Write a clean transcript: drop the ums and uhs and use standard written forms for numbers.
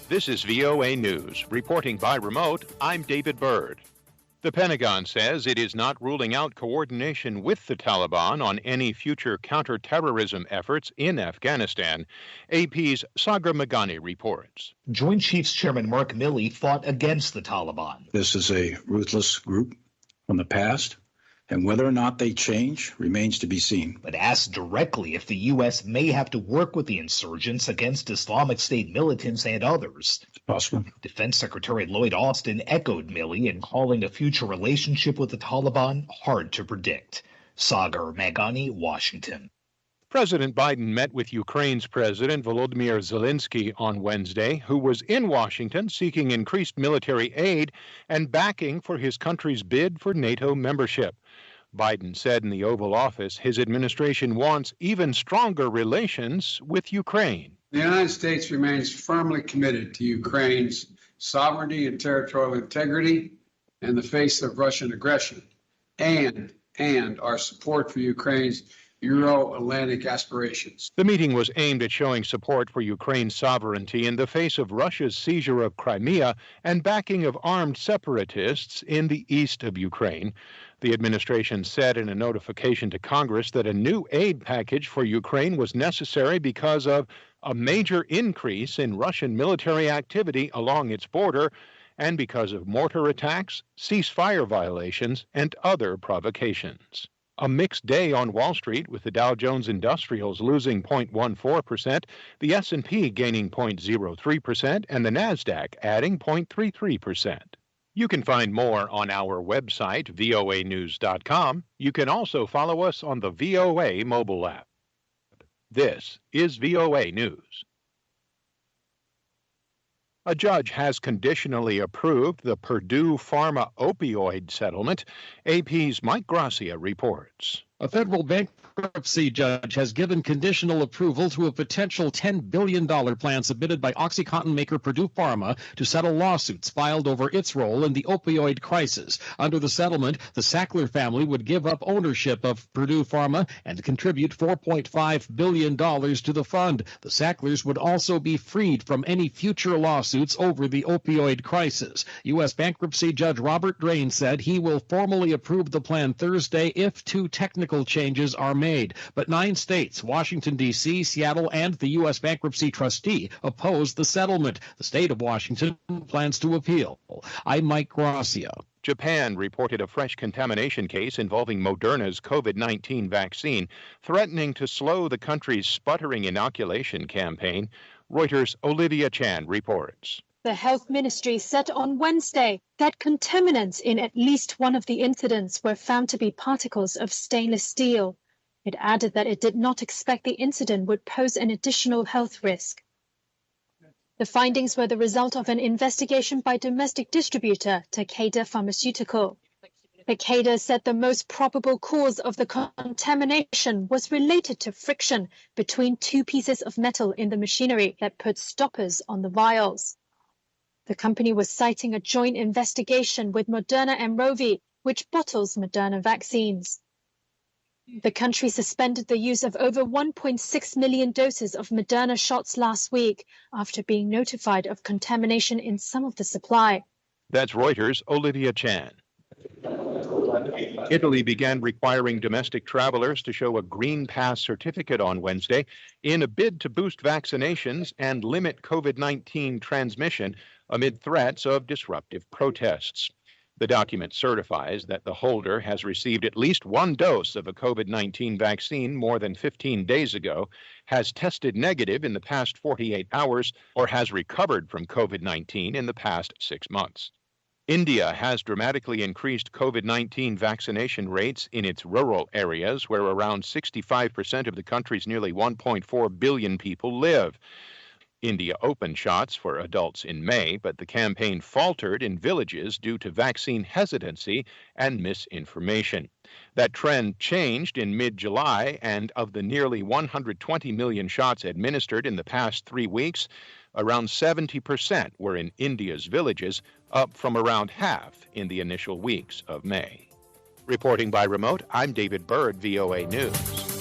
This is VOA News. Reporting by remote, I'm David Byrd. The Pentagon says it is not ruling out coordination with the Taliban on any future counterterrorism efforts in Afghanistan. AP's Sagar Meghani reports. Joint Chiefs Chairman Mark Milley fought against the Taliban. This is a ruthless group from the past, and whether or not they change remains to be seen. But asked directly if the U.S. may have to work with the insurgents against Islamic State militants and others. It's possible. Defense Secretary Lloyd Austin echoed Milley in calling a future relationship with the Taliban hard to predict. Sagar Meghani, Washington. President Biden met with Ukraine's President Volodymyr Zelensky on Wednesday, who was in Washington seeking increased military aid and backing for his country's bid for NATO membership. Biden said in the Oval Office his administration wants even stronger relations with Ukraine. The United States remains firmly committed to Ukraine's sovereignty and territorial integrity in the face of Russian aggression, and our support for Ukraine's Euro-Atlantic aspirations. The meeting was aimed at showing support for Ukraine's sovereignty in the face of Russia's seizure of Crimea and backing of armed separatists in the east of Ukraine. The administration said in a notification to Congress that a new aid package for Ukraine was necessary because of a major increase in Russian military activity along its border and because of mortar attacks, ceasefire violations, and other provocations. A mixed day on Wall Street with the Dow Jones Industrials losing 0.14%, the S&P gaining 0.03%, and the Nasdaq adding 0.33%. You can find more on our website, voanews.com. You can also follow us on the VOA mobile app. This is VOA News. A judge has conditionally approved the Purdue Pharma opioid settlement. AP's Mike Gracia reports. A federal bankruptcy judge has given conditional approval to a potential $10 billion plan submitted by OxyContin maker Purdue Pharma to settle lawsuits filed over its role in the opioid crisis. Under the settlement, the Sackler family would give up ownership of Purdue Pharma and contribute $4.5 billion to the fund. The Sacklers would also be freed from any future lawsuits over the opioid crisis. U.S. bankruptcy judge Robert Drain said he will formally approve the plan Thursday if two technical changes are made. But 9 states, Washington, D.C., Seattle, and the U.S. bankruptcy trustee oppose the settlement. The state of Washington plans to appeal. I'm Mike Gracia. Japan reported a fresh contamination case involving Moderna's COVID-19 vaccine, threatening to slow the country's sputtering inoculation campaign. Reuters' Olivia Chan reports. The health ministry said on Wednesday that contaminants in at least one of the incidents were found to be particles of stainless steel. It added that it did not expect the incident would pose an additional health risk. The findings were the result of an investigation by domestic distributor Takeda Pharmaceutical. Takeda said the most probable cause of the contamination was related to friction between 2 pieces of metal in the machinery that put stoppers on the vials. The company was citing a joint investigation with Moderna and Rovi, which bottles Moderna vaccines. The country suspended the use of over 1.6 million doses of Moderna shots last week after being notified of contamination in some of the supply. That's Reuters' Olivia Chan. Italy began requiring domestic travelers to show a Green Pass certificate on Wednesday in a bid to boost vaccinations and limit COVID-19 transmission amid threats of disruptive protests. The document certifies that the holder has received at least 1 dose of a COVID-19 vaccine more than 15 days ago, has tested negative in the past 48 hours, or has recovered from COVID-19 in the past 6 months. India has dramatically increased COVID-19 vaccination rates in its rural areas, where around 65% of the country's nearly 1.4 billion people live. India opened shots for adults in May, but the campaign faltered in villages due to vaccine hesitancy and misinformation. That trend changed in mid-July, and of the nearly 120 million shots administered in the past 3 weeks, around 70% were in India's villages, up from around half in the initial weeks of May. Reporting by remote, I'm David Byrd, VOA News.